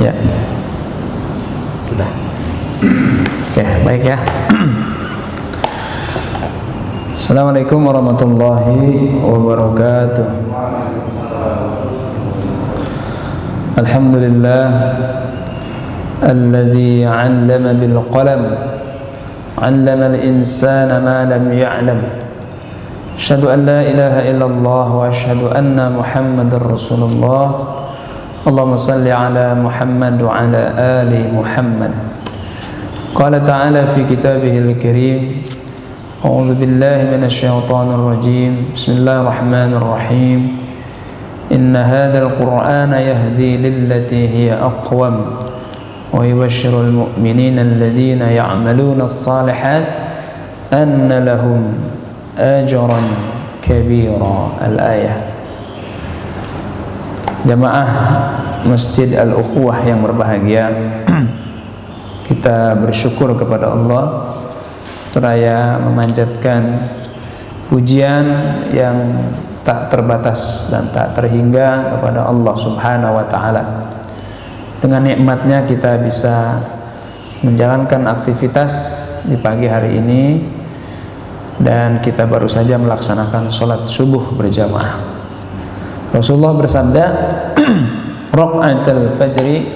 Ya. Sudah. Oke, baik ya. Assalamualaikum warahmatullahi wabarakatuh. Alhamdulillah alladzi 'allama bil qalam 'allama al insana ma lam ya'lam. Asyhadu an la ilaha illallah wa asyhadu anna Muhammadar Rasulullah. Allahumma salli ala Muhammad wa ala ali Muhammad. Qala ta'ala fi kitabihil karim, a'udzu billahi minasy syaithanir rajim. Bismillahirrahmanirrahim. Inna hadzal qur'ana yahdi lillati hiya aqwam wa yubashshirul mu'minina alladhina ya'maluna as-salihat anna lahum ajran kabira. Al-ayah. Jamaah Masjid Al-Ukhuwah yang berbahagia, kita bersyukur kepada Allah seraya memanjatkan pujian yang tak terbatas dan tak terhingga kepada Allah Subhanahu wa ta'ala. Dengan nikmatnya kita bisa menjalankan aktivitas di pagi hari ini, dan kita baru saja melaksanakan sholat subuh berjamaah. Rasulullah bersabda, "Raka'atul fajri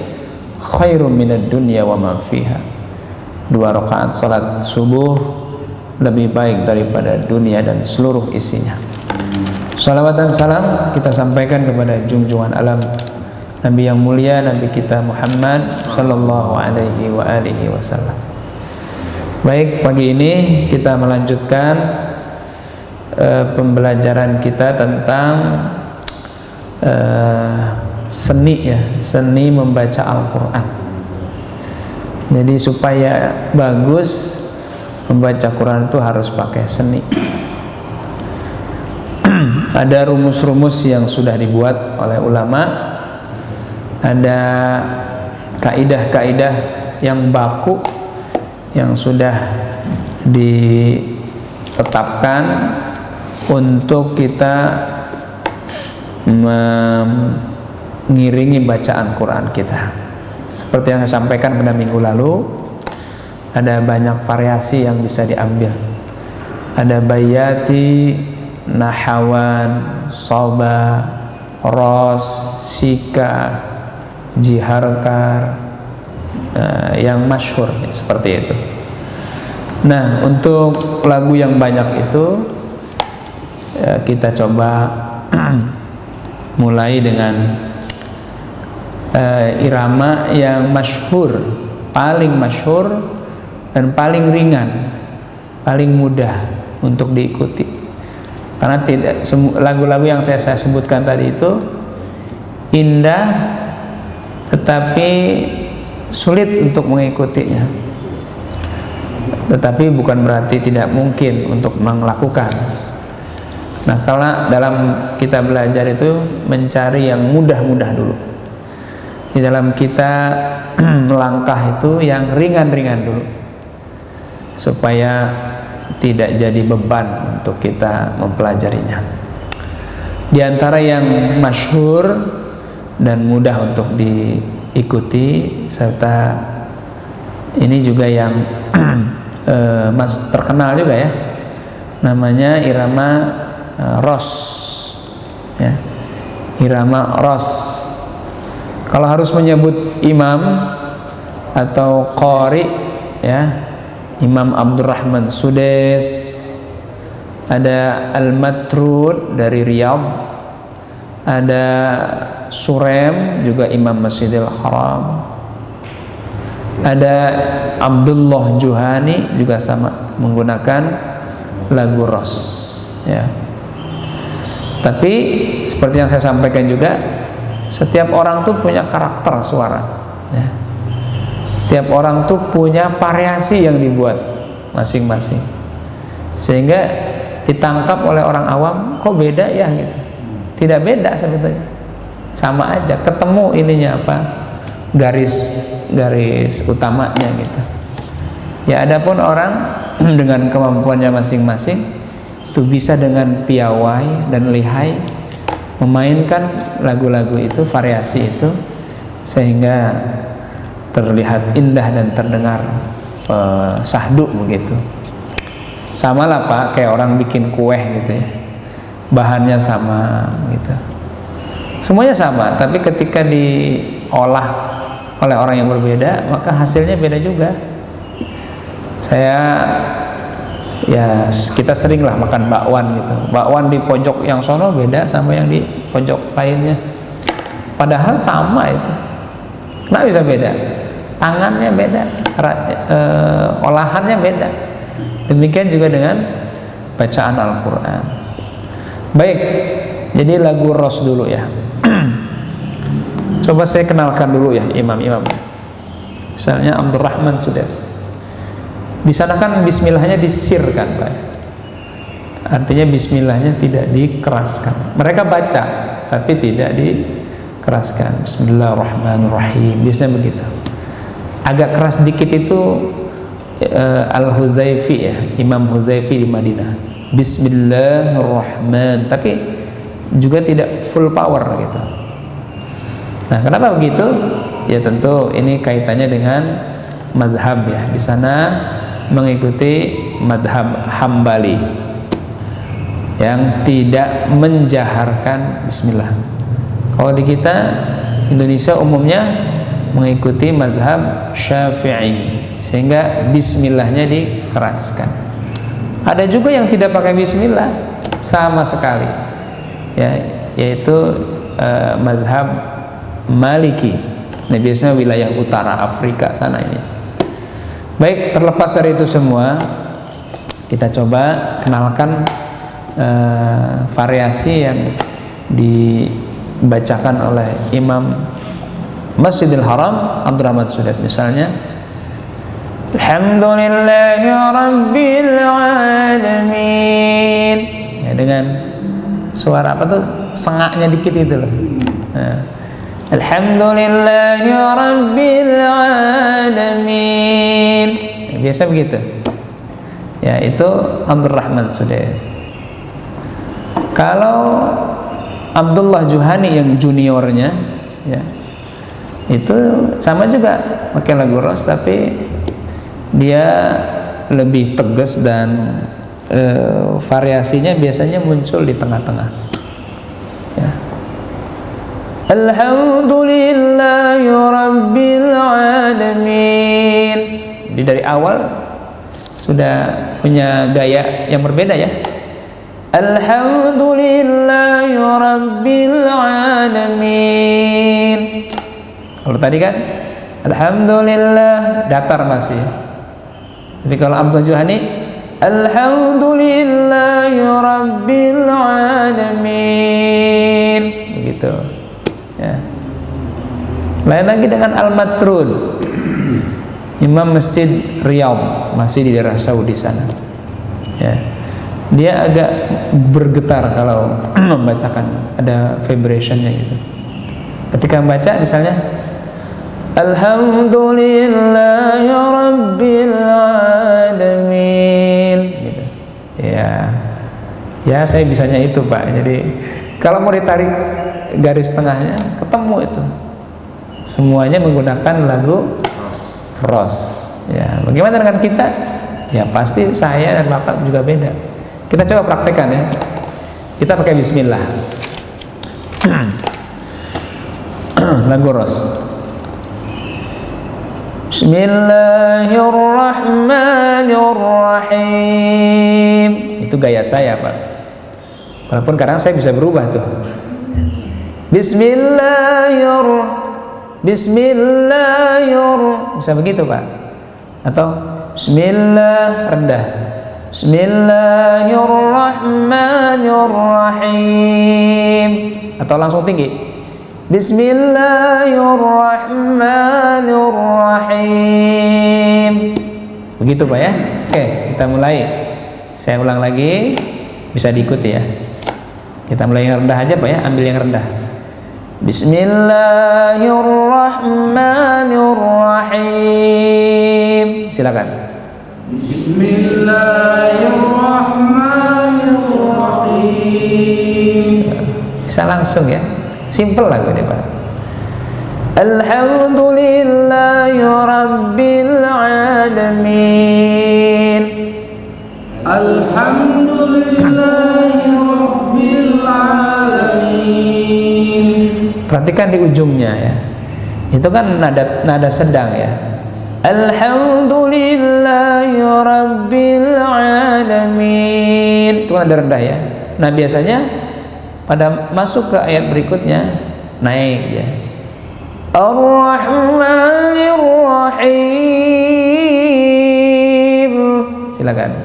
khairum minad dunya wa ma fiha." 2 rakaat salat subuh lebih baik daripada dunia dan seluruh isinya. Salawat dan salam kita sampaikan kepada junjungan alam Nabi yang mulia, Nabi kita Muhammad sallallahu alaihi wa alihi wasallam. Baik, pagi ini kita melanjutkan pembelajaran kita tentang seni ya, seni membaca Al-Quran. Jadi supaya bagus membaca Quran itu harus pakai seni. Ada rumus-rumus yang sudah dibuat oleh ulama, ada kaidah-kaidah yang baku yang sudah ditetapkan untuk kita mengiringi bacaan Quran kita. Seperti yang saya sampaikan pada minggu lalu, ada banyak variasi yang bisa diambil. Ada bayati, nahawan, soba, ros, sika, jiharkar, yang masyhur seperti itu. Nah, untuk lagu yang banyak itu kita coba mulai dengan irama yang masyhur, paling masyhur dan paling ringan, paling mudah untuk diikuti. Karena tidak lagu-lagu yang saya sebutkan tadi itu indah tetapi sulit untuk mengikutinya. Tetapi bukan berarti tidak mungkin untuk melakukan. Nah, kalau dalam kita belajar itu mencari yang mudah-mudah dulu. Di dalam kita melangkah itu yang ringan-ringan dulu, supaya tidak jadi beban untuk kita mempelajarinya. Di antara yang masyhur dan mudah untuk diikuti, serta ini juga yang terkenal juga ya, namanya irama ros ya, irama ros. Kalau harus menyebut imam atau qari ya, Imam Abdurrahman Sudes, ada Al-Matrud dari Riyadh, ada Surem juga Imam Masjidil Haram, ada Abdullah Juhani juga sama menggunakan lagu ros ya. Tapi seperti yang saya sampaikan juga, setiap orang tuh punya karakter suara ya. Setiap orang tuh punya variasi yang dibuat masing-masing, sehingga ditangkap oleh orang awam, kok beda ya gitu. Tidak beda sebetulnya, sama aja, ketemu ininya apa, garis utamanya gitu. Ya, adapun orang dengan kemampuannya masing-masing itu bisa dengan piawai dan lihai memainkan lagu-lagu itu, variasi itu, sehingga terlihat indah dan terdengar syahdu begitu. Sama lah Pak, kayak orang bikin kue gitu ya, bahannya sama gitu, semuanya sama, tapi ketika diolah oleh orang yang berbeda maka hasilnya beda juga. Kita sering lah makan bakwan gitu, bakwan di pojok yang sono beda sama yang di pojok lainnya, padahal sama itu. Kenapa bisa beda? Tangannya beda, olahannya beda. Demikian juga dengan bacaan Al-Quran. Baik, jadi lagu Ros dulu ya. Coba saya kenalkan dulu ya imam-imam. Misalnya Abdurrahman Sudais. Di sana kan bismillahnya disirkan Pak. Artinya bismillahnya tidak dikeraskan. Mereka baca tapi tidak dikeraskan. Bismillahirrahmanirrahim. Biasanya begitu. Agak keras dikit itu Al-Huzaifi ya, Imam Huzaifi di Madinah. Bismillahirrahmanirrahim, tapi juga tidak full power gitu. Nah, kenapa begitu? Ya tentu ini kaitannya dengan madhab ya. Di sana mengikuti madhab Hambali yang tidak menjaharkan bismillah. Kalau di kita Indonesia umumnya mengikuti madhab Syafi'i, sehingga bismillahnya dikeraskan. Ada juga yang tidak pakai bismillah sama sekali ya, yaitu mazhab Maliki. Nah, biasanya wilayah utara Afrika sana ini. Baik, terlepas dari itu semua, kita coba kenalkan variasi yang dibacakan oleh Imam Masjidil Haram Abdurrahman Sudais. Misalnya Alhamdulillahi Rabbil Alamin ya, dengan suara apa tuh, sengaknya dikit itu loh. Nah, Alhamdulillahi Rabbil Alamin ya, biasa begitu ya, itu Abdurrahman Sudais. Kalau Abdullah Juhani yang juniornya ya, itu sama juga pakai lagu Ros, tapi dia lebih tegas dan variasinya biasanya muncul di tengah-tengah ya. Alhamdulillahi Rabbil Alamin. Jadi dari awal sudah punya gaya yang berbeda ya. Alhamdulillahi Rabbil Alamin. Kalau tadi kan Alhamdulillah datar masih. Tapi kalau Abdul Juhani Alhamdulillahi Rabbil Alamin begitu ya. Lain lagi dengan Al-Matrun, Imam Masjid Riyadh, masih di daerah Saudi sana ya. Dia agak bergetar kalau membacakan, ada vibrationnya gitu. Ketika membaca misalnya Alhamdulillahi Rabbil Alamin gitu. Ya saya bisanya itu Pak. Jadi kalau mau ditarik garis tengahnya ketemu itu. Semuanya menggunakan lagu Ros ya. Bagaimana dengan kita? Ya pasti saya dan Bapak juga beda. Kita coba praktekkan ya. Kita pakai bismillah. Lagu Ros. Bismillahirrahmanirrahim. Itu gaya saya Pak. Walaupun kadang saya bisa berubah tuh. Bismillahirrahmanirrahim. Bisa begitu Pak. Atau Bismillah rendah. Bismillahirrahmanirrahim. Atau langsung tinggi. Bismillahirrahmanirrahim. Begitu Pak ya. Oke, kita mulai. Saya ulang lagi, bisa diikuti ya. Kita mulai yang rendah aja Pak ya. Ambil yang rendah. Bismillahirrahmanirrahim. Silakan. Bismillahirrahmanirrahim. Bisa langsung ya. Simple lagu ini Pak. Alhamdulillahi Rabbil Alamin. Alhamdulillahi Rabbil Alamin. Perhatikan di ujungnya ya. Itu kan nada sedang ya. Alhamdulillahi Rabbil Alamin. Itu kan nada rendah ya. Nah biasanya pada masuk ke ayat berikutnya naik ya. Ar-Rahmanir Rahim. Silakan.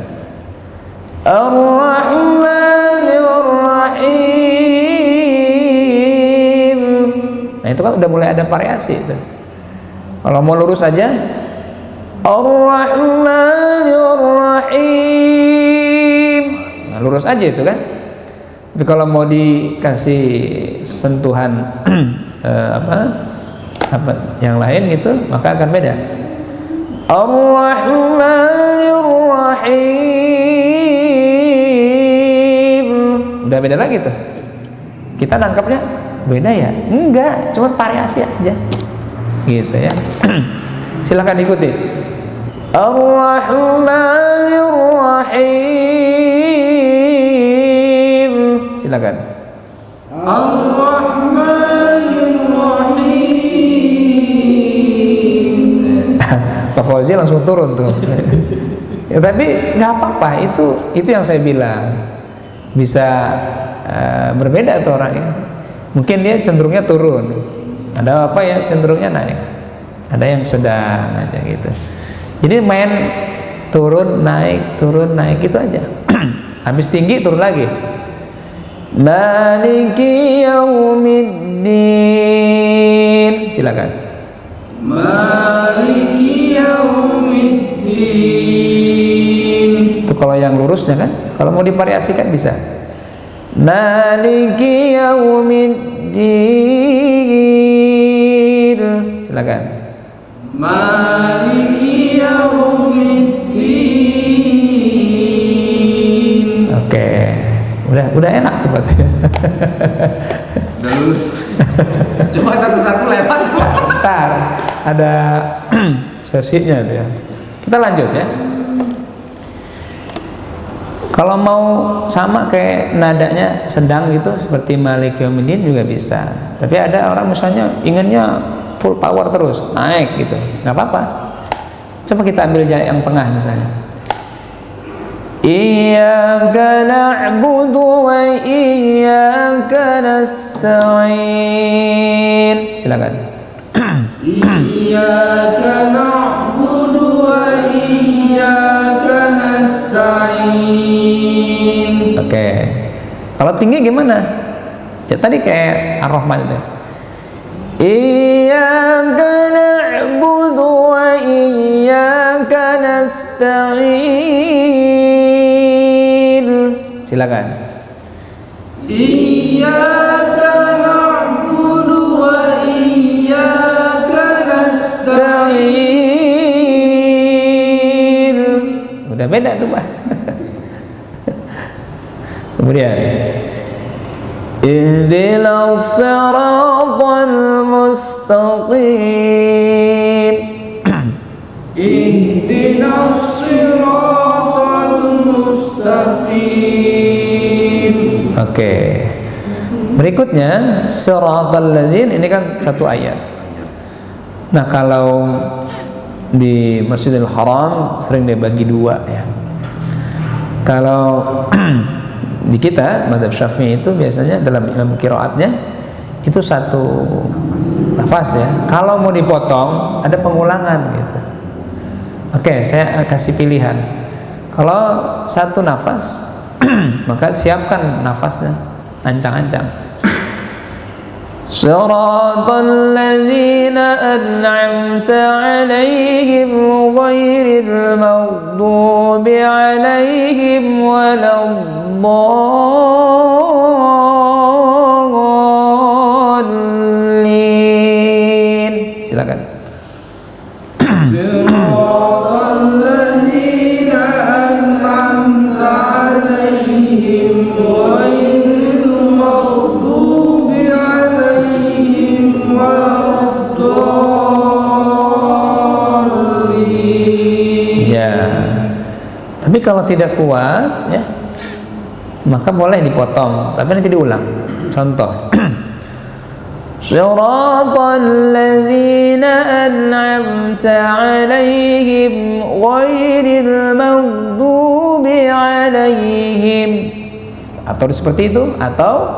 Ar-Rahmanir Rahim. Nah itu kan udah mulai ada variasi itu. Kalau mau lurus aja Ar-Rahmanir Rahim. Nah, lurus aja itu kan. Tapi kalau mau dikasih sentuhan apa yang lain gitu, maka akan beda. Ar-Rahmanir Rahim. Udah beda lagi tuh. Kita nangkapnya beda ya? Enggak, cuma variasi aja. Gitu ya. Silahkan ikuti. Ar-Rahmanir Rahim. Silakan. Ar-Rahmanir Rahim. Pak Fauzi langsung turun tuh. Ya, tapi nggak apa-apa, itu yang saya bilang bisa berbeda tuh orangnya. Mungkin dia cenderungnya turun, ada apa ya cenderungnya naik, ada yang sedang aja gitu. Jadi main turun naik gitu aja. Habis tinggi turun lagi. Maliki yaumiddin. Silakan. Maliki yaumiddin. Itu kalau yang lurusnya kan. Kalau mau divariasikan bisa. Maliki yaumiddin. Silakan. Maliki yaumiddin. Oke. Udah enak tuh katanya. Udah lulus. Coba satu-satu lewat. Ntar ada sesinya tuh ya. Kita lanjut ya. Kalau mau sama kayak nadanya sedang gitu seperti Malik Yaumiddin juga bisa. Tapi ada orang misalnya inginnya full power terus naik gitu, nggak apa-apa. Coba kita ambil yang tengah misalnya. Iyyaka na'budu wa iyyaka nasta'in. Silakan. Iyyaka na'budu wa iyyaka nasta'in. Oke. Kalau tinggi gimana? Ya tadi kayak Ar-Rahman itu. Iyyaka na'budu wa iyyaka nasta'in. Silakan. Iyyaka na'budu wa iyyaka nasta'in. Udah beda tuh Pak. Kemudian ihdinas siratal mustaqim. Ihdinas siratal mustaqim. Oke. Berikutnya siratal ladzin, ini kan satu ayat. Nah, kalau di Masjidil Haram sering dibagi dua ya. Kalau di kita madzhab Syafi'i itu biasanya dalam imam qiraatnya itu satu nafas ya. Kalau mau dipotong ada pengulangan gitu. Oke, saya kasih pilihan. Kalau satu nafas maka siapkan nafasnya ancang-ancang. Shiratal ladzina an'amta 'alaihim ghairil maghdubi 'alaihim waladdallin. Silakan. Siratal ladzina an'amta 'alaihim ghairil maghdubi 'alaihim waladdallin. Ya. Tapi kalau tidak kuat, ya, maka boleh dipotong, tapi nanti diulang. Contoh. Shiratal ladzina an'amta 'alaihim ghairil maghdubi 'alaihim. Atau seperti itu, atau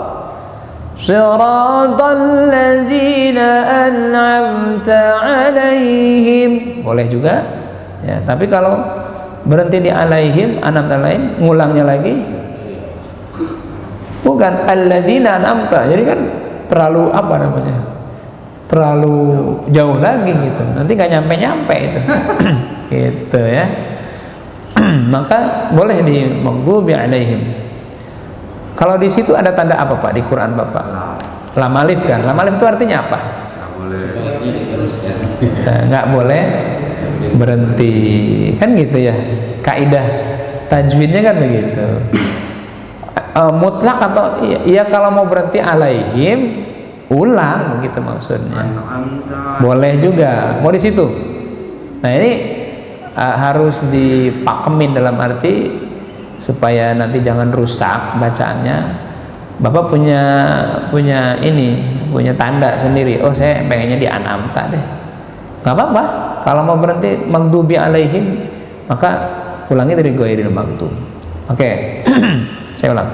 Shiratal ladzina an'amta 'alaihim. Boleh juga. Ya, tapi kalau berhenti di 'alaihim, an'amta 'alaihim, ngulangnya lagi bukan alladzina an'amta. Jadi kan terlalu apa namanya, terlalu jauh lagi gitu, nanti nggak nyampe itu. Gitu ya. Maka boleh di maghdubi alaihim. Kalau di situ ada tanda apa Pak di Quran Bapak? Lam alif kan? Lam alif itu artinya apa? Nggak boleh berhenti kan gitu ya, kaidah tajwidnya kan begitu. Mutlak atau iya kalau mau berhenti alaihim ulang gitu maksudnya. Boleh juga mau di situ. Nah ini harus dipakemin dalam arti supaya nanti jangan rusak bacaannya. Bapak punya tanda sendiri. Oh saya pengennya di an'amta deh. Nggak apa-apa. Kalau mau berhenti maghdubi alaihim maka ulangi dari ghairil maghdub. Oke. Saya ulang.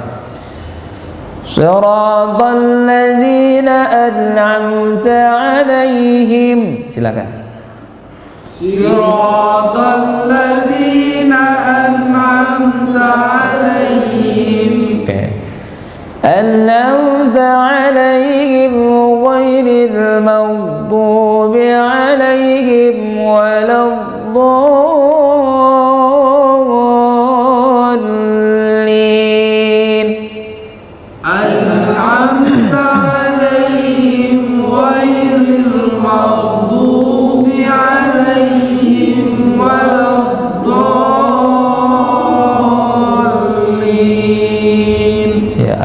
Shiratal ladzina an'amta 'alaihim. Silakan. Shiratal ladzina an'amta 'alaihim. Oke. An'amta 'alaihim ghairil maghdubi 'alaihim waladdallin.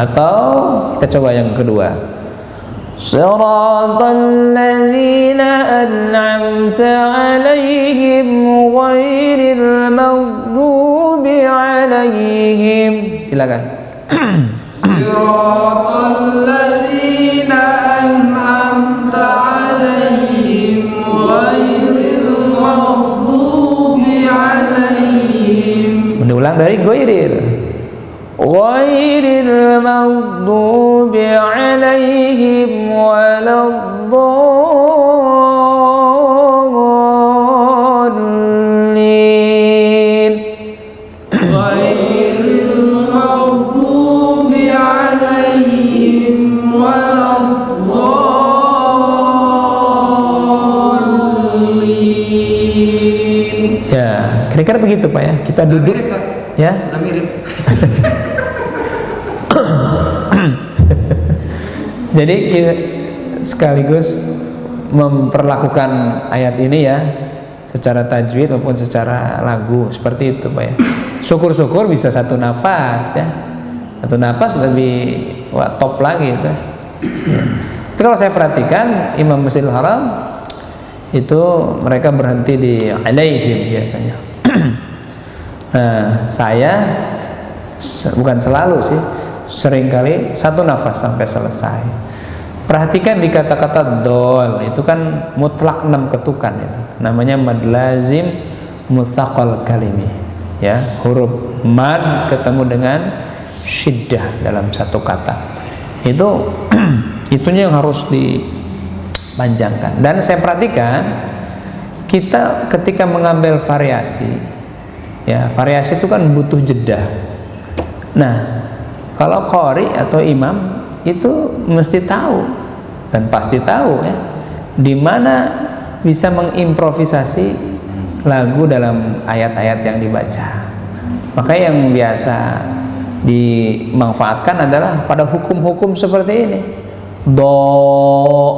Atau kita coba yang kedua. Shiratal ladzina an'amta 'alaihim ghairil maghdubi 'alaihim. Silakan. Shiratal ladzina an'amta 'alaihim ghairil maghdubi 'alaihim. Mengulang dari ghairil maghdubi 'alaihim waladdallin. Ghairil maghdubi 'alaihim waladdallin. Ya, kira-kira begitu Pak ya. Kita duduk ya. Udah mirip. Jadi kita sekaligus memperlakukan ayat ini ya secara tajwid maupun secara lagu seperti itu Pak ya. Syukur-syukur bisa satu nafas ya. Satu nafas lebih top lagi itu. Ya. Tapi kalau saya perhatikan Imam Masjidil Haram itu mereka berhenti di alaihim biasanya. Nah, saya bukan selalu sih, seringkali satu nafas sampai selesai. Perhatikan di kata-kata dol itu kan mutlak 6 ketukan itu. Namanya mad lazim mutsaqal kalimi. Ya, huruf mad ketemu dengan syiddah dalam satu kata. Itunya yang harus dipanjangkan. Dan saya perhatikan kita ketika mengambil variasi, ya variasi itu kan butuh jeda. Nah, kalau qori atau imam itu mesti tahu dan pasti tahu ya di mana bisa mengimprovisasi lagu dalam ayat-ayat yang dibaca. Maka yang biasa dimanfaatkan adalah pada hukum-hukum seperti ini. Do,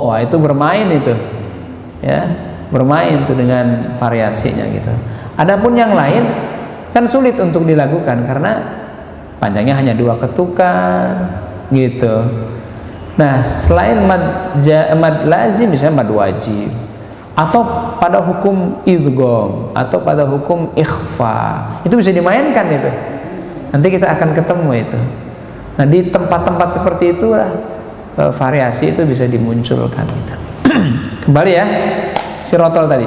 wah itu bermain itu, ya bermain itu dengan variasinya gitu. Adapun yang lain kan sulit untuk dilakukan karena panjangnya hanya 2 ketukan gitu. Nah, selain mad lazim misalnya mad wajib atau pada hukum idgham atau pada hukum ikhfa. Itu bisa dimainkan itu. Nanti kita akan ketemu itu. Nah, di tempat-tempat seperti itulah variasi itu bisa dimunculkan gitu. Kembali ya, sirotol tadi.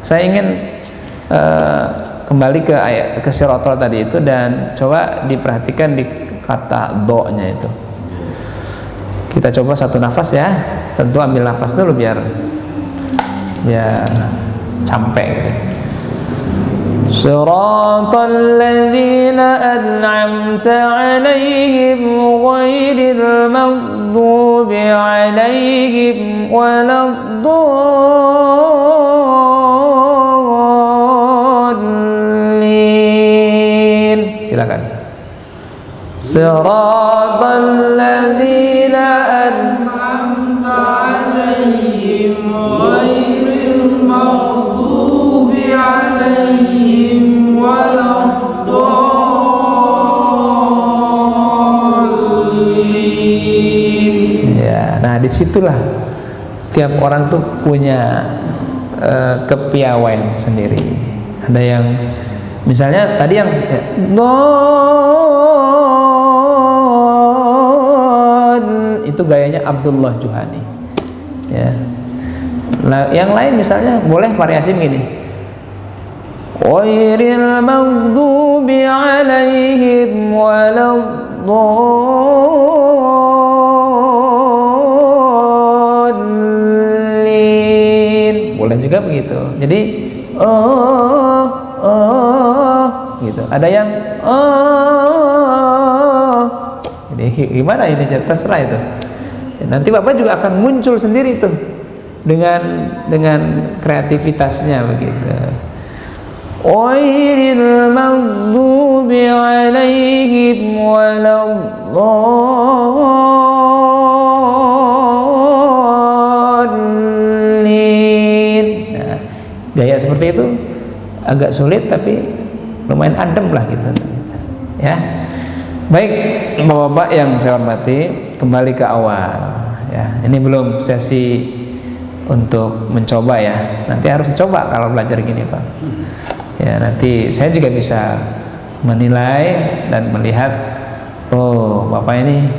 Saya ingin kembali ke ayat ke sirotol tadi itu dan coba diperhatikan di kata do-nya itu. Kita coba satu nafas ya. Tentu ambil nafas dulu biar sampai gitu. Siratal ladzina an'amta 'alaihim ghairil maghdubi 'alaihim waladdallin. Silakan. Siratal ladzina an'amta 'alaihim ghairil maghdubi 'alaihim waladdallin. Ya, nah disitulah tiap orang tuh punya kepiawaian sendiri. Ada yang misalnya tadi yang itu gayanya Abdullah Juhani ya. Nah, yang lain misalnya boleh variasi begini, ghairil maghdubi 'alaihim waladdallin, boleh juga begitu. Jadi gitu. Ada yang jadi gimana ini, terserah itu. Nanti Bapak juga akan muncul sendiri tuh dengan kreativitasnya begitu. Ghairil maghdubi 'alaihim waladdallin. Nah, gaya seperti itu agak sulit tapi lumayan adem lah gitu ya. Baik Bapak-bapak yang saya hormati, kembali ke awal ya. Ini belum sesi untuk mencoba ya. Nanti harus dicoba kalau belajar gini Pak ya. Nanti saya juga bisa menilai dan melihat, oh Bapak ini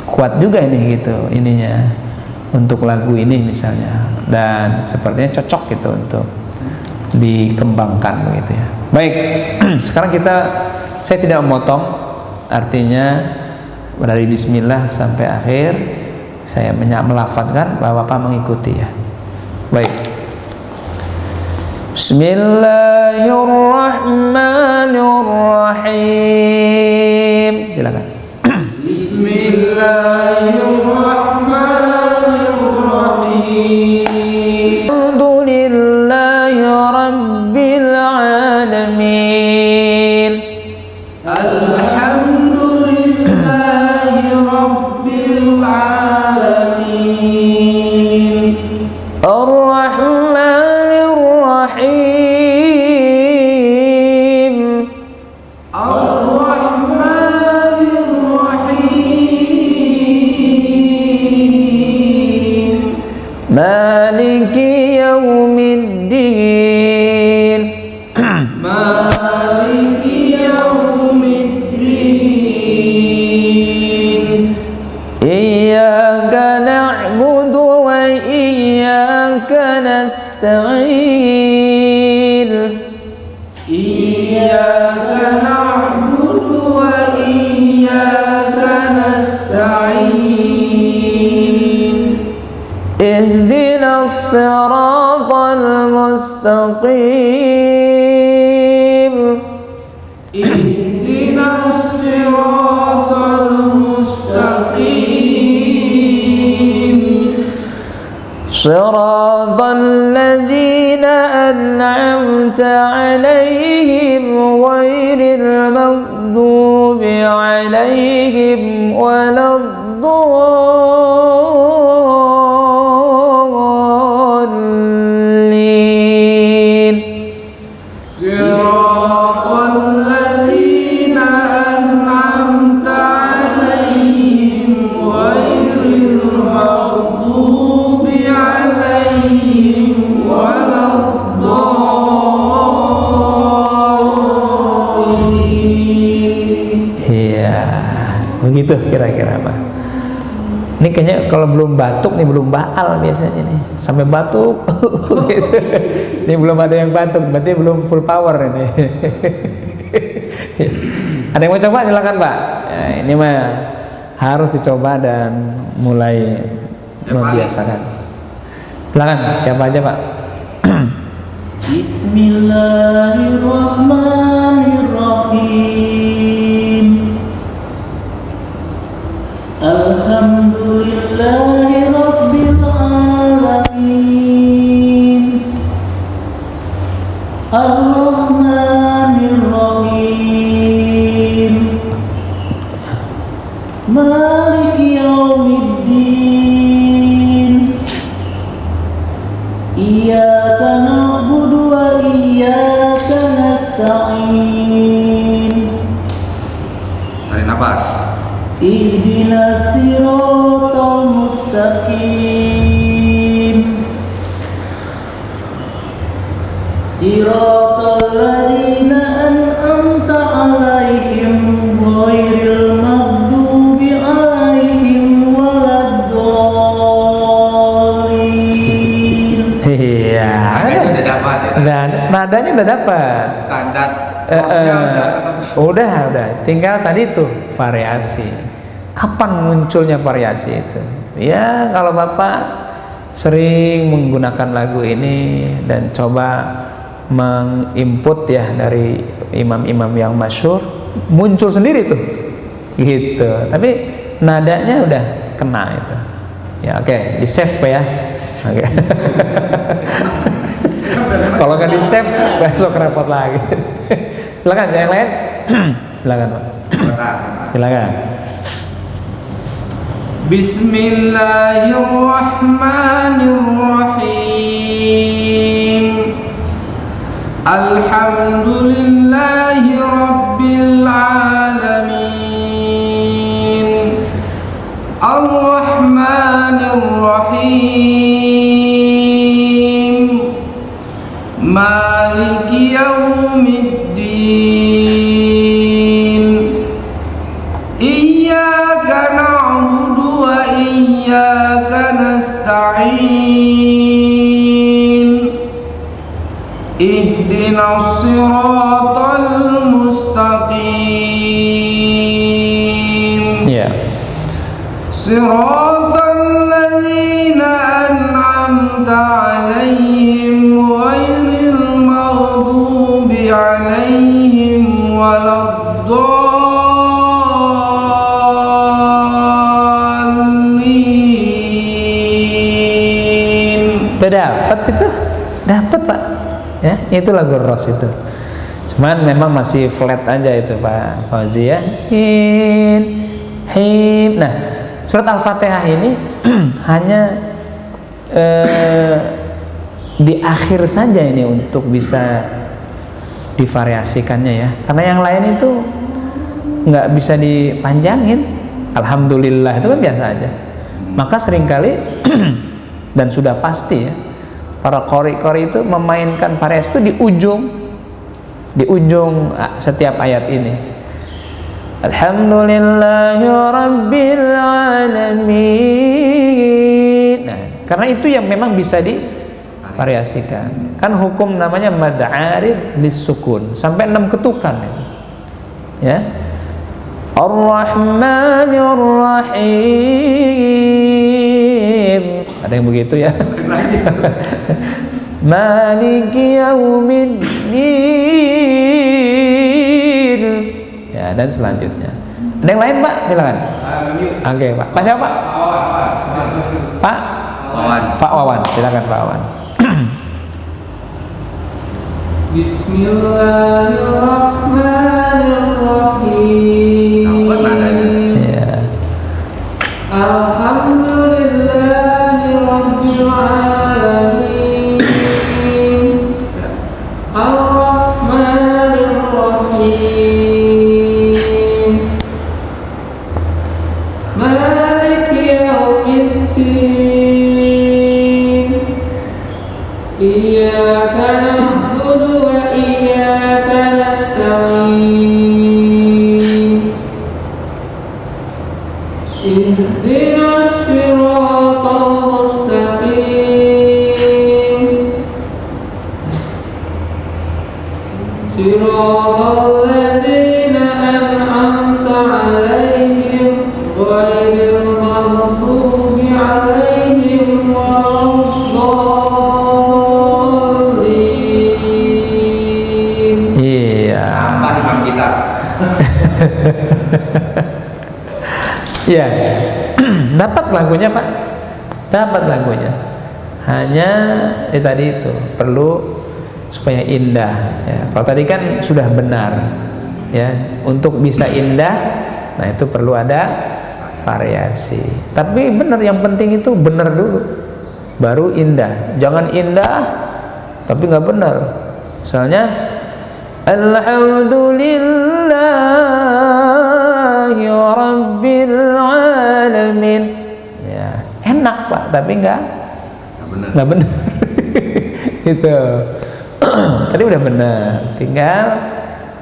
kuat juga ini gitu ininya untuk lagu ini misalnya, dan sepertinya cocok gitu untuk dikembangkan begitu ya. Baik, sekarang saya tidak memotong, artinya dari bismillah sampai akhir saya melafadzkan bahwa Bapak mengikuti ya. Baik. Bismillahirrahmanirrahim. Silakan. Bismillahirrahmanirrahim. Alhamdulillahi rabbil alamin. Alhamdulillahi rabbil alamin. Ar-Rahmanir Rahim. Ar-Rahmanir Rahim. Maliki yaumiddin. Maliki yaumiddin. Iyyaka na'budu wa iyyaka nasta'in. Iyyaka na'budu wa iyyaka nasta'in. Ihdinas siratal mustaqim. Ihdinas siratal mustaqim. Siratal ladzina an'amta 'alaihim ghairil maghdubi 'alaihim waladdallin. Siratal ladzina an'amta 'alaihim ghairil maghdubi 'alaihim waladdallin. Gitu kira-kira Pak. Ini kayaknya kalau belum batuk nih, belum baal biasanya nih, sampai batuk gitu. Ini belum ada yang batuk, berarti belum full power ini. Ada yang mau coba silakan Pak. Ya, ini mah harus dicoba dan mulai membiasakan. Silakan, siapa aja Pak? Bismillahirrahmanirrahim. Alhamdulillahi Rabbil Alamin. Ar-Rahmanir-Rahim. Maliki Yaumiddin. Iyyaka na'budu wa iyyaka nasta'in. Tarik nafas. Ihdinas siratal mustaqim. Siratal ladzina an'amta 'alaihim ghairil maghdubi 'alaihim waladdallin. Iya. Nadanya udah dapat ya. Dan nadanya udah dapat. Standar tosnya udah ketemu. Udah. Tinggal tadi tuh variasi. Kapan munculnya variasi itu? Ya kalau Bapak sering menggunakan lagu ini dan coba menginput ya dari imam-imam yang masyhur, muncul sendiri tuh, gitu. Tapi nadanya udah kena itu. Ya oke, di save Pak ya. Oke. Kalau nggak di save, besok repot lagi. Silakan yang lain. Silakan Pak. Silakan. Bismillahirrahmanirrahim. Alhamdulillahi Rabbil Alamin. Ar-Rahmanir-Rahim. Maliki Yaumiddin. Iyyaka na'budu wa iyyaka nasta'in. Ihdinas siratal mustaqim. Ya. Siratal ladzina an'amta 'alaihim ghairil maghdubi 'alaihim waladdallin. Dapat itu? Dapat Pak. Ya, itu lagu Ros itu. Cuman memang masih flat aja itu Pak Fauzi ya. Nah, surat Al-Fatihah ini hanya di akhir saja ini untuk bisa divariasikannya ya. Karena yang lain itu nggak bisa dipanjangin. Alhamdulillah itu kan biasa aja. Maka seringkali dan sudah pasti ya, para qori-qori itu memainkan variasi itu di ujung setiap ayat ini. Alhamdulillahi Rabbil Alamin. Nah, karena itu yang memang bisa divariasikan. Kan hukum namanya mad arid lis-sukun sampai 6 ketukan itu. Ya. Ar-Rahmanir Rahim. Ada yang begitu ya? Maliki Yaumiddin. Ya, dan selanjutnya. Ada yang lain Pak? Silakan. Oke Pak. Pak siapa Pak? Pak Wawan. Pak Wawan. Silakan Pak Wawan. Bismillahirrahmanirrahim. Dapat nadanya. Ya. Alhamdulillahi Rabbil Alamin. Ar-Rahmanir-Rahim. Maliki Yaumiddin. Iyyaka na'budu wa iyyaka nasta'in. صراط الذين أنعمت عليهم غير المغضوب عليهم ولا الضالين. Iya. Apa imam kita? Iya. Dapat lagunya, Pak. Dapat lagunya. Hanya tadi itu perlu supaya indah ya. Kalau tadi kan sudah benar ya, untuk bisa indah nah itu perlu ada variasi. Tapi benar, yang penting itu benar dulu baru indah. Jangan indah tapi nggak benar. Misalnya alhamdulillahi rabbil alamin ya, enak Pak tapi nggak benar. Itu tadi udah benar, tinggal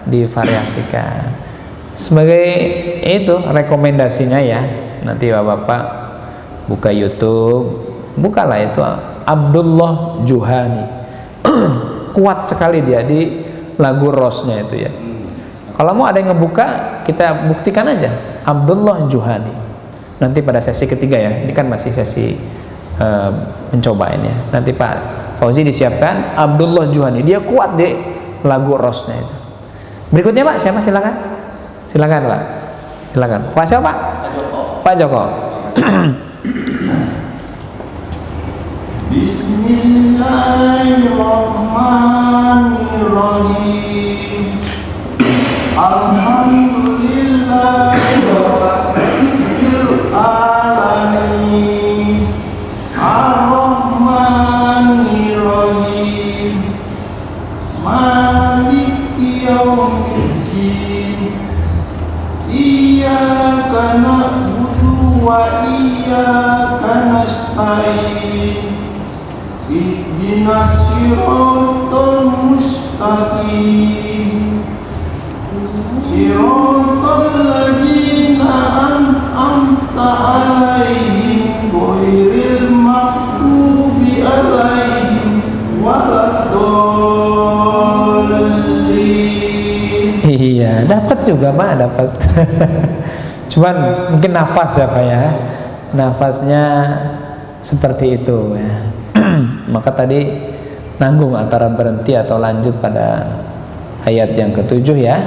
divariasikan. Sebagai itu rekomendasinya ya, nanti bapak-bapak buka YouTube, bukalah itu Abdullah Juhani. Kuat sekali dia di lagu Rosnya itu ya. Kalau mau ada yang ngebuka, kita buktikan aja Abdullah Juhani. Nanti pada sesi ketiga ya, ini kan masih sesi mencobain ya. Nanti Pak Fauzi disiapkan Abdullah Juhani, dia kuat di lagu Rosnya itu. Berikutnya Pak, siapa? Silakan. Silakan Pak. Silakan. Pak siapa Pak? Pak Joko. Bismillahirrahmanirrahim. Alhamdulillahirabbil alamin. Ar-Rahmanir-Rahim. Maliki yaumiddin. Iyyaka na'budu wa iyyaka nasta'in. Ihdinas siratal mustaqim. Siratal ladzina an'amta 'alaihim ghairil maghdubi 'alaihim waladdallin. Iya, dapat juga Pak, dapat. Cuman mungkin nafas ya Pak ya. Nafasnya seperti itu ya. Maka tadi nanggung antara berhenti atau lanjut pada ayat yang ke-7 ya.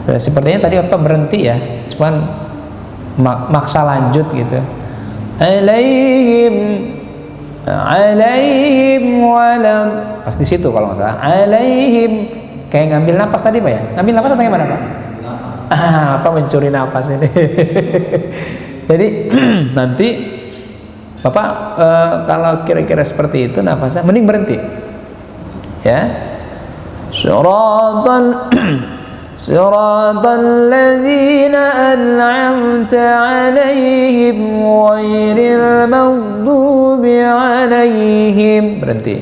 Sepertinya tadi Bapak berhenti ya, cuman maksa lanjut gitu. Alaihim walad, pas di situ kalau nggak salah. Alaihim, kayak ngambil napas tadi Pak ya. Ngambil napas atau gimana Pak? Apa mencuri napas ini? Jadi nanti Bapak kalau kira-kira seperti itu nafasnya mending berhenti ya. Siratal ladzina an'amta 'alaihim ghairil maghdubi 'alaihim, berhenti.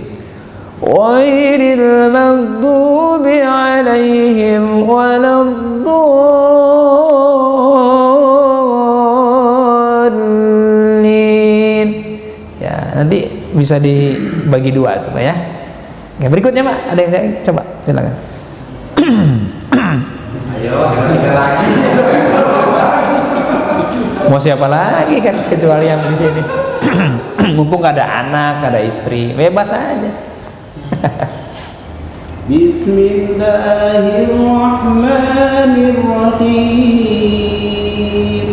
Ghairil maghdubi 'alaihim waladdallin. Ya, nanti bisa dibagi dua tuh Pak ya. Oke, berikutnya Pak, ada yang enggak? Coba silakan. Ayo, kita lagi. Mau siapa lagi kan kecuali yang di sini. Mumpung nggak ada anak, nggak ada istri, bebas aja. Bismillahirrahmanirrahim.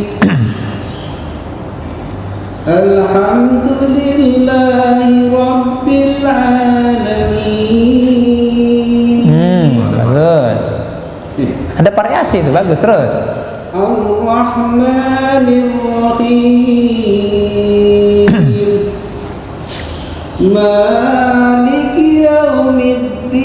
Alhamdulillahi rabbil alamin. Bagus. Ada variasi itu, bagus terus. Ar-Rahmanir-Rahim. Maliki yaumiddin.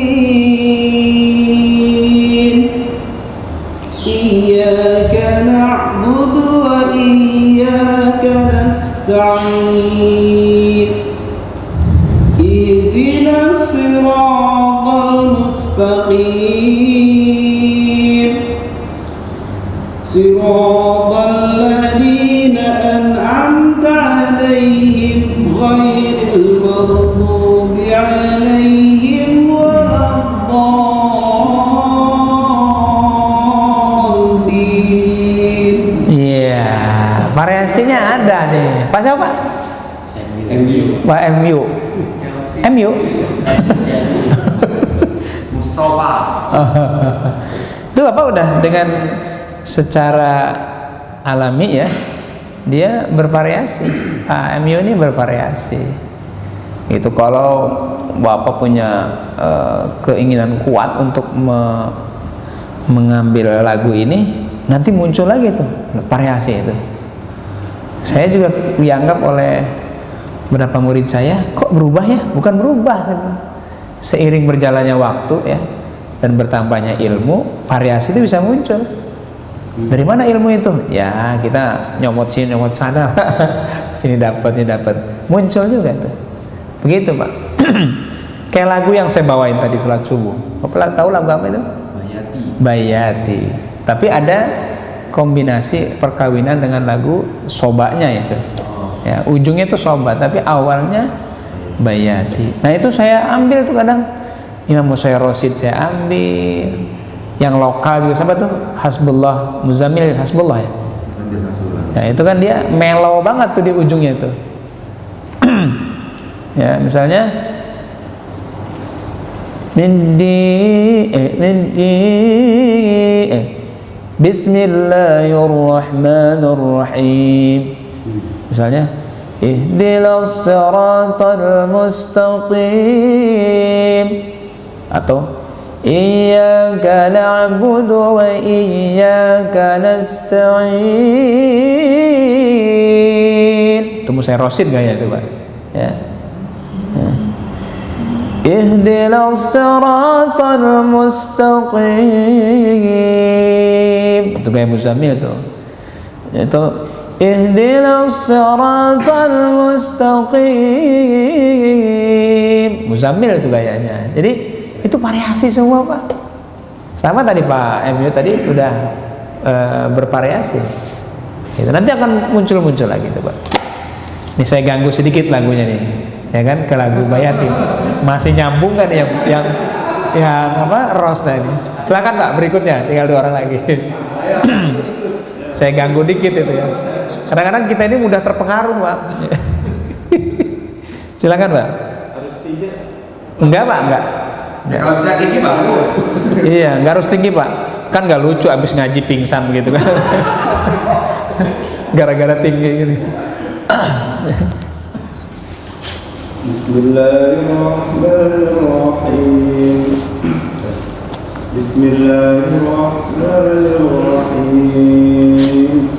Iyyaka na'budu wa iyyaka nasta'in. Ihdinas siratal mustaqim. Siratal ladzina an'amta 'alaihim ghairil maghdubi 'alaihim waladdallin. variasinya ada nih. Pak siapa? Pak MU. MU. Mustafa. Itu Bapak udah dengan secara alami ya, dia bervariasi. MU ini bervariasi. Itu kalau Bapak punya keinginan kuat untuk mengambil lagu ini, nanti muncul lagi tuh variasi itu. Saya juga dianggap oleh beberapa murid saya, kok berubah ya? Bukan berubah, seiring berjalannya waktu ya dan bertambahnya ilmu, variasi itu bisa muncul. Dari mana ilmu itu? Ya kita nyomot sini nyomot sana, sini dapat ini dapat, muncul juga tuh. Begitu Pak. Kayak lagu yang saya bawain tadi sholat subuh. Bapak tahu lagu apa itu? Bayati. Tapi ada kombinasi perkawinan dengan lagu sobanya itu. Ya, ujungnya itu soba, tapi awalnya Bayati. Nah itu saya ambil tuh kadang Imam Musayyar Rasyid saya ambil. Yang lokal juga siapa tuh? Hasbullah Muzammil Hasbullah ya. Ya itu kan dia mellow banget tuh di ujungnya itu. Ya misalnya Bismillahirrahmanirrahim. Misalnya ihdinas siratal mustaqim, atau iyyaka na'budu wa iyyaka nasta'in. Itu Musayyar Rasyid gaya itu Pak ya. Ihdinas siratal mustaqim, itu gaya Muzammil tuh. Itu ihdinas siratal mustaqim, Muzammil itu gayanya. Jadi itu variasi semua Pak. Sama tadi Pak MU tadi udah bervariasi. Itu nanti akan muncul lagi tuh Pak. Ini saya ganggu sedikit lagunya nih, ya kan, ke lagu Bayati. Masih nyambung kan yang apa Ros tadi. Silakan Pak berikutnya, tinggal 2 orang lagi. Saya ganggu dikit itu ya. Kadang-kadang kita ini mudah terpengaruh Pak. Silakan Pak. Harus 3. Enggak Pak, enggak. Ya, kalau bisa tinggi bagus. Iya, nggak harus tinggi Pak. Kan nggak lucu abis ngaji pingsan begitu kan. Gara-gara tinggi gitu. Bismillahirrahmanirrahim. Bismillahirrahmanirrahim.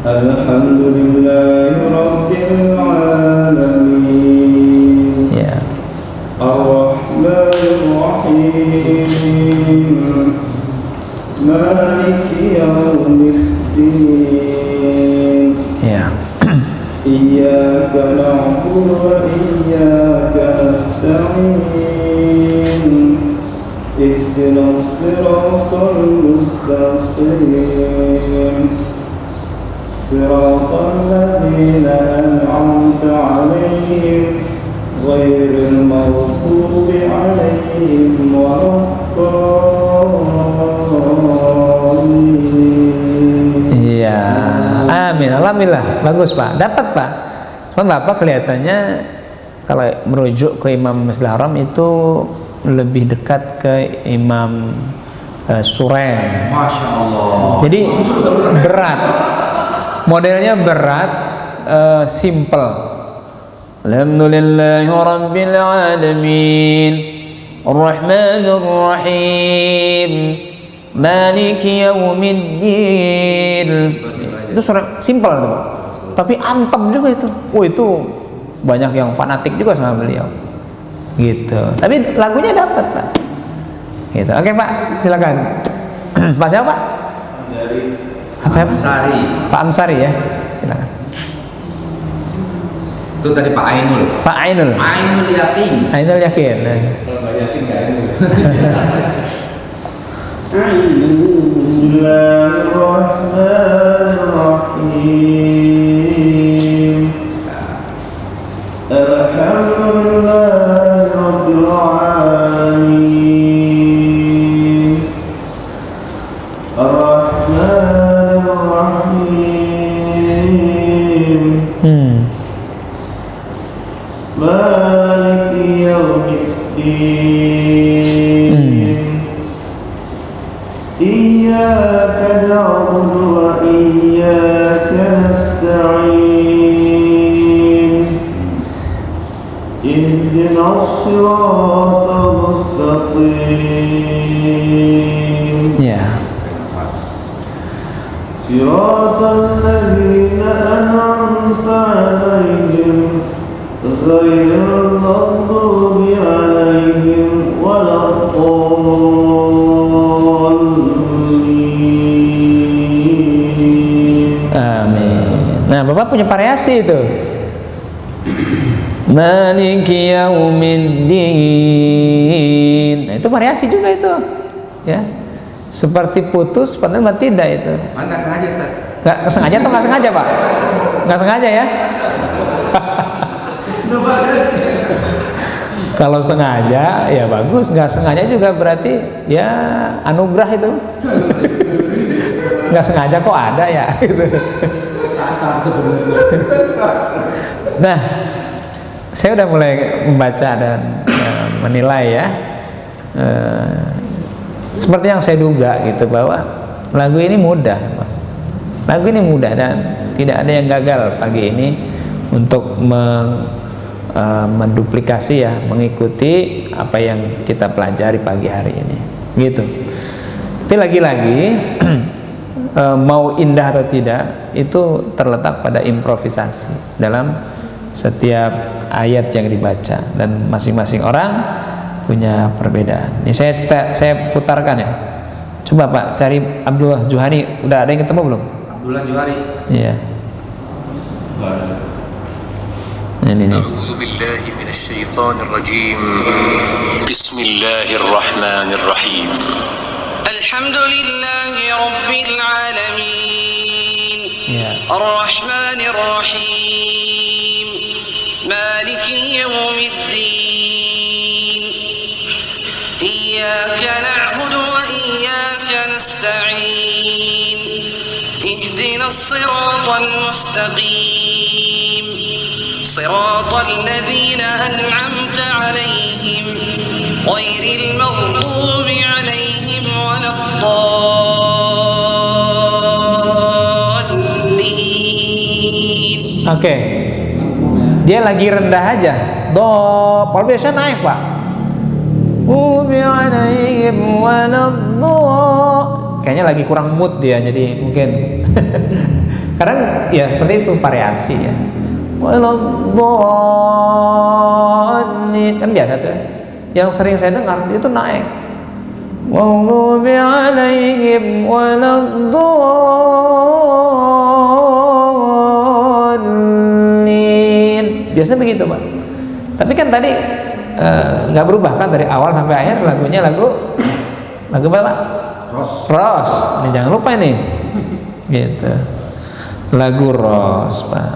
Alhamdulillahirabbil alamin. Ya. Ar-Rahmanir-Rahim. Maliki yaumiddin. Ya. Iyyaka na'budu wa iyyaka nasta'in. Ihdinas siratal mustaqim. Siratal ladzina an'amta 'alaihim ghairil maghdubi 'alaihim waladdallin. Iya. Amin. Alhamdulillah. Bagus Pak. Dapat Pak. Cuman Bapak kelihatannya kalau merujuk ke Imam Masjidil Haram itu lebih dekat ke Imam Surem. Masya Allah. Jadi berat. Modelnya berat, simple. Alhamdulillahi rabbil alamin. Ar-Rahmanir Rahim. Maliki yaumiddin. Itu suara simple tuh Pak. Tapi antem juga itu. Oh itu banyak yang fanatik juga sama beliau. Gitu. Tapi lagunya dapat Pak. Gitu. Oke Pak, silakan. Pak siapa Pak? Apa ya Pak? Sari. Pak Amsari ya. Silakan. Itu tadi Pak Ainul. Pak Ainul. Ainul Yakin. Ainul Yakin. Nah. Bismillahirrahmanirrahim. Alhamdulillahirabbil alamin. Ar-Rahmanir Rahim. نعبد وإياك نستعين اهدنا الصراط المستقيم صراط الذين أنعمت عليهم غير المغضوب عليهم ولا الضالين. Amin. Nah, Bapak punya variasi itu. Maliki yaumiddin. Nah, itu variasi juga itu. Ya. Seperti putus padahal mah tidak itu. Mana sengaja tak? Nggak sengaja atau nggak sengaja, Pak? Nggak sengaja ya? Kalau sengaja ya bagus, nggak sengaja juga berarti ya anugerah itu. Nggak sengaja kok ada ya gitu. Nah, saya udah mulai membaca dan menilai ya. Seperti yang saya duga gitu, bahwa lagu ini mudah, lagu ini mudah dan tidak ada yang gagal pagi ini untuk menduplikasi ya, mengikuti apa yang kita pelajari pagi hari ini gitu. Tapi lagi-lagi mau indah atau tidak itu terletak pada improvisasi dalam setiap ayat yang dibaca, dan masing-masing orang punya perbedaan. Ini saya putarkan ya. Coba Pak cari Abdullah Juhani. Udah ada yang ketemu belum? Abdullah Juhani. Iya. Ini. A'udzu billahi minasyaitonir rajim. Bismillahirrahmanirrahim. Alhamdulillahi rabbil alamin. Ar-Rahmanir Rahim. Maliki yaumiddin. إياك نعبد وإياك نستعين اهدنا الصراط المستقيم صراط الذين أنعمت عليهم غير المغضوب عليهم ولا الضالين. Oke. Dia lagi rendah aja. Do, kalau biasa naik, Pak. Kayaknya lagi kurang mood dia, jadi mungkin kadang ya seperti itu, variasi ya. Kan biasa tuh yang sering saya dengar itu naik. Biasanya begitu, Pak. Tapi kan tadi nggak berubah kan dari awal sampai akhir lagunya lagu apa Pak? Ros. Ini jangan lupa ini, gitu. Lagu Ros, Pak.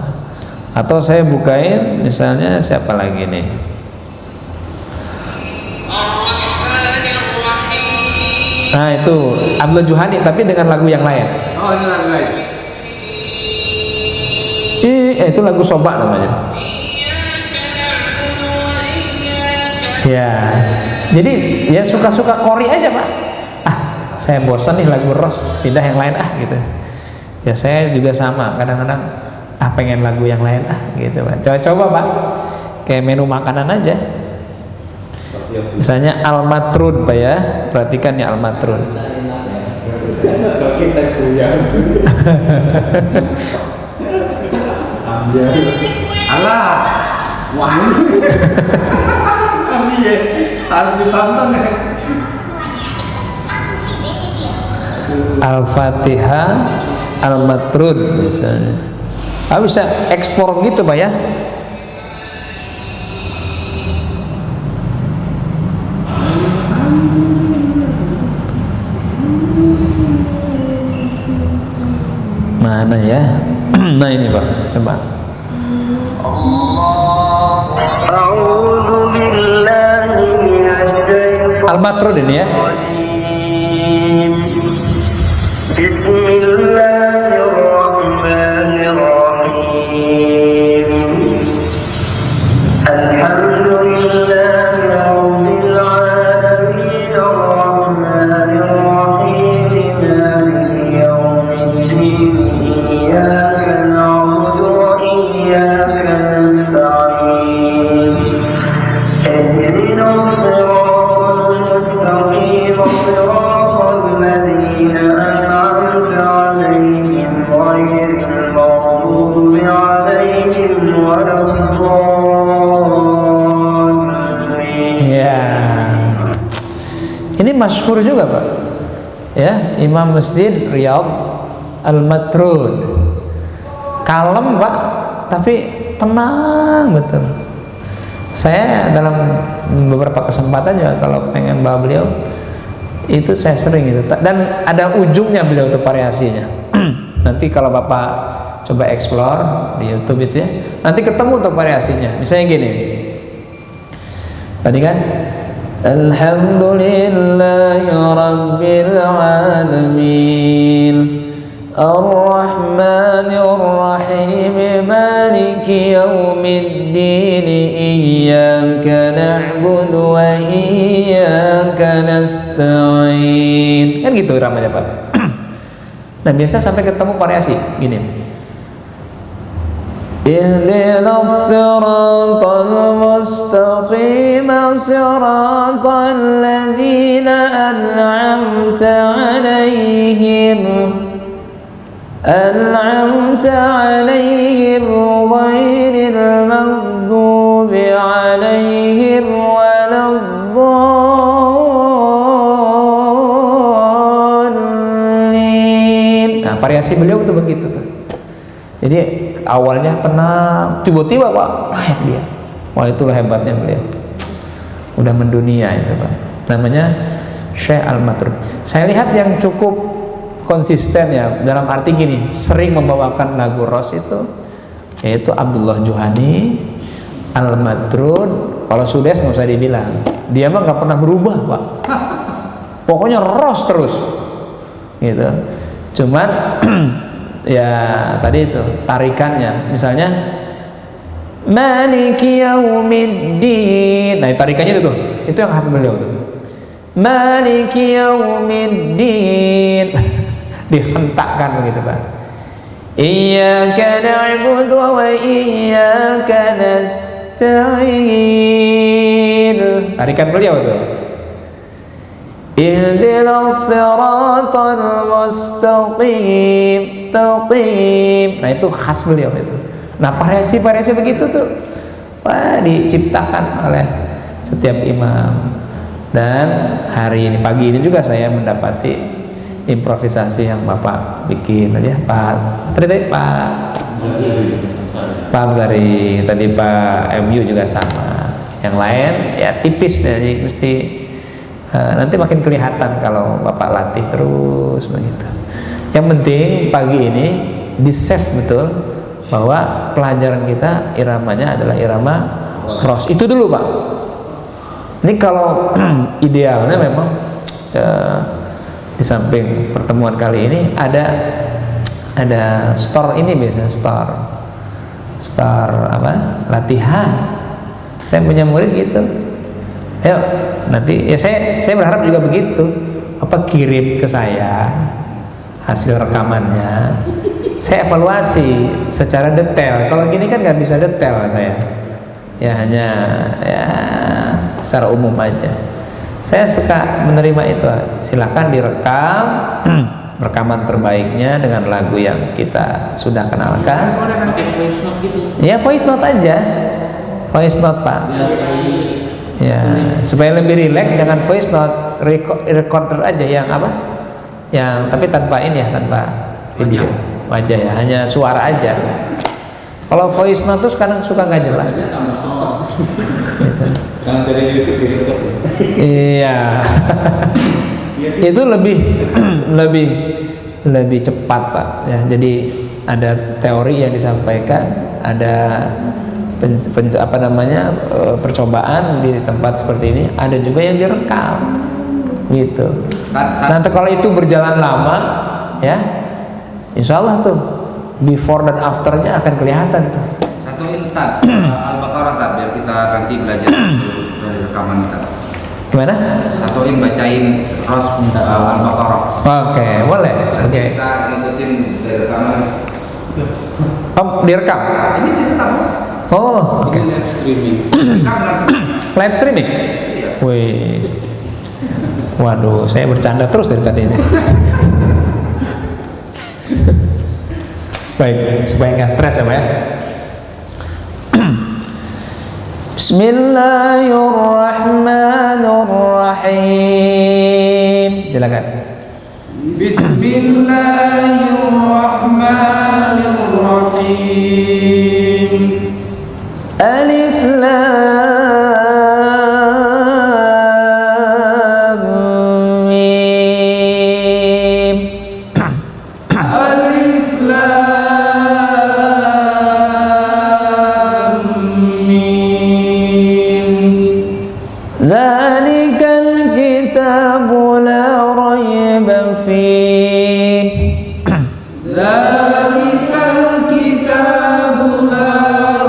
Atau saya bukain misalnya siapa lagi nih? Nah itu Abdullah Juhani tapi dengan lagu yang lain. Oh ini lagu lain. Itu lagu Soba namanya. Ya, jadi ya suka-suka Kori aja Pak. Saya bosan nih lagu Ros, pindah yang lain gitu. Ya saya juga sama, kadang-kadang pengen lagu yang lain gitu Pak. Coba Pak, kayak menu makanan aja. Misalnya Al-Matrud Pak ya, perhatikan ya Al-Matrud. Alah, wah. Harus ditonton ya. Al-Fatihah, Al-Matrud misalnya. Bisa ekspor gitu Pak ya. Mana ya? Nah ini Pak, coba. Al-Matrud ini ya. Ini masyhur juga Pak. Ya, Imam Masjid Riyadh Al-Matrud. Kalem Pak, tapi tenang betul. Saya dalam beberapa kesempatan juga kalau pengen bawa beliau itu saya sering itu, dan ada ujungnya beliau itu variasinya. Nanti kalau Bapak coba explore di YouTube itu ya, nanti ketemu tuh variasinya. Misalnya gini, tadi kan Alhamdulillahi Rabbil Alamin Ar-Rahmanir Rahim Maliki Yawmiddin Iyyaka na'budu wa iyyaka nasta'in. Kan gitu iramanya Pak. Nah biasa sampai ketemu variasi gini. Ihdinas siratal mustaqim siratal ladzina an'amta 'alaihim ghairil maghdubi 'alaihim waladdallin. Nah variasi beliau tuh begitu tuh. Jadi awalnya tenang, tiba-tiba Pak naik dia. Wah itulah hebatnya beliau. Udah mendunia itu Pak. Namanya Syekh Al-Matrud. Saya lihat yang cukup konsisten ya, dalam arti gini, sering membawakan lagu Ros itu yaitu Abdullah Juhani, Al-Matrud. Kalau Sudes nggak usah dibilang, dia mah nggak pernah berubah Pak. Pokoknya Ros terus, gitu. Cuman ya tadi itu tarikannya, misalnya Maliki Yaumiddin. Nah tarikannya itu tuh, itu yang khas beliau tuh. Maliki Yaumiddin. Dihentakkan begitu Pak. Iyyaka na'budu wa iyyaka nasta'in. Tarikan beliau tuh. Ihdinas siratal mustaqim taqim. Nah itu khas beliau itu. Nah variasi-variasi begitu tuh Wah, diciptakan oleh setiap imam. Dan hari ini pagi ini juga saya mendapati improvisasi yang Bapak bikin tadi ya, Pak Amsari, tadi Pak MU juga sama. Yang lain ya tipis, jadi mesti nanti makin kelihatan kalau Bapak latih terus begitu. Yang penting pagi ini di save betul bahwa pelajaran kita iramanya adalah irama Ros. Itu dulu Pak. Ini kalau idealnya memang di samping pertemuan kali ini ada store ini, biasanya store apa, latihan. Saya punya murid gitu. Ayo nanti ya saya berharap juga begitu, apa kirim ke saya hasil rekamannya, saya evaluasi secara detail. Kalau gini kan nggak bisa detail saya, ya hanya ya secara umum aja. Saya suka menerima itu. Silakan direkam rekaman terbaiknya dengan lagu yang kita sudah kenalkan. Boleh nanti voice note gitu. Ya voice note aja, voice note Pak. Ya supaya lebih rileks, jangan voice note, recorder aja yang apa? Yang tapi tanpa ini ya, tanpa video wajah ya, hanya suara aja. Kalau voice note tuh kadang suka nggak jelas. Gitu. Jangan dari YouTube ya. Iya. Itu lebih cepat Pak. Ya, jadi ada teori yang disampaikan, ada percobaan di tempat seperti ini, ada juga yang direkam. Gitu. Nanti kalau itu berjalan lama, ya, insya Allah tuh before dan afternya akan kelihatan tuh. Satuin Tad Al-Baqarah Tad, biar kita nanti belajar dari rekaman kita. Gimana? Satuin bacain Ros Al-Baqarah. Oke, boleh. Sebagai Kita ngikutin dari rekaman. direkam. Ini direkam. Oh, oke. Live streaming. Live streaming. Iya. Wih. Waduh, saya bercanda terus dari tadi ini. Baik, supaya nggak stres ya Pak ya. Bismillahirrahmanirrahim. silakan. Bismillahirrahmanirrahim. Alif Lam Mim. Alif Lam Mim. Dzalikal kitabu la raiba fihi. Dzalikal kitabu la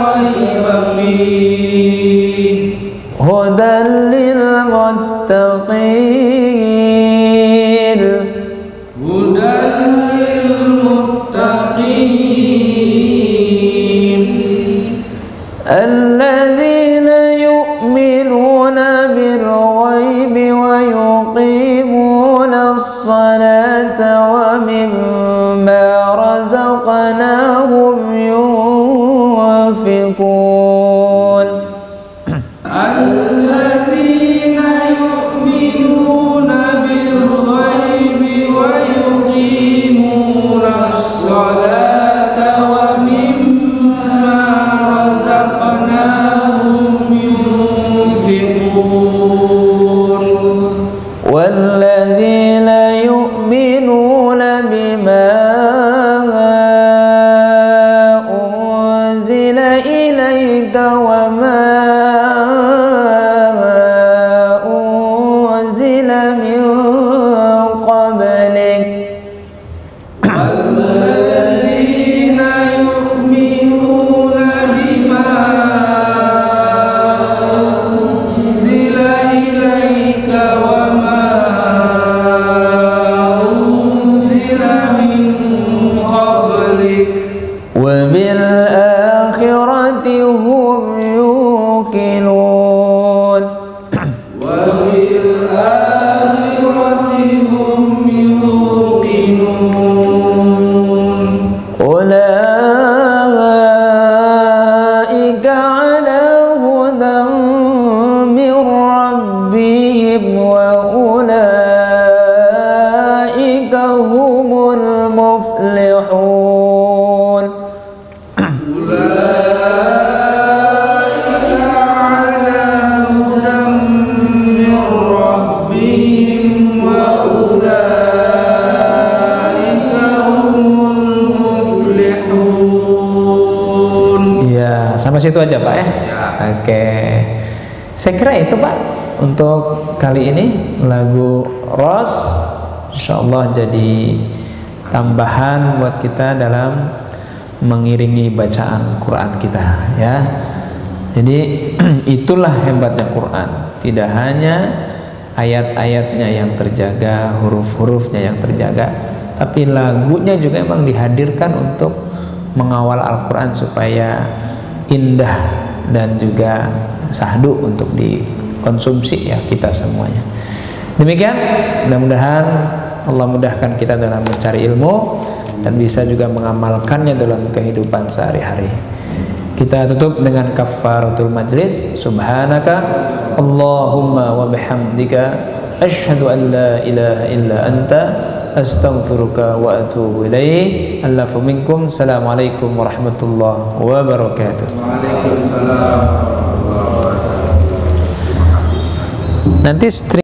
raiba fihi. Hudan lil muttaqin. Hudan lil muttaqin. Alladzina yu'minuna bil ghaibi wa yuqimuna as-salata wa mimma razaqnahum yunfiqun. Alladzina yu'minuna bil ghaibi wa yuqimuna as-salata wa mimma razaqnahum yunfiqun. Walladzina yu'minuna bima unzila ilayka wa ma unzila min qablik. Walladzina yu'minuna bima unzila ilayka wa ma unzila min qablik. Wa bil akhirati hum yuqinun. Wa bil akhirati hum yuqinun. Ulaika ala hudan min rabbihim wa ulaika humul muflihun. Ulaika ala hudan min rabbihim wa ulaika humul muflihun. Ya, sampai situ aja Pak ya. Oke. Saya kira itu Pak untuk kali ini lagu Ros. Insyaallah jadi tambahan buat kita dalam mengiringi bacaan Quran kita ya. Jadi itulah hebatnya Quran. Tidak hanya ayat-ayatnya yang terjaga, huruf-hurufnya yang terjaga, tapi lagunya juga memang dihadirkan untuk mengawal Al-Quran supaya indah dan juga sahdu untuk dikonsumsi ya kita semuanya. Demikian, mudah-mudahan Allah mudahkan kita dalam mencari ilmu dan bisa juga mengamalkannya dalam kehidupan sehari-hari. Kita tutup dengan kafaratul majlis. Subhanaka Allahumma wa bihamdika asyhadu an la ilaha illa anta astaghfiruka wa atubu ilaih. Allafu minkum. Assalamualaikum warahmatullahi wabarakatuh. Waalaikumsalam warahmatullahi wabarakatuh. Nanti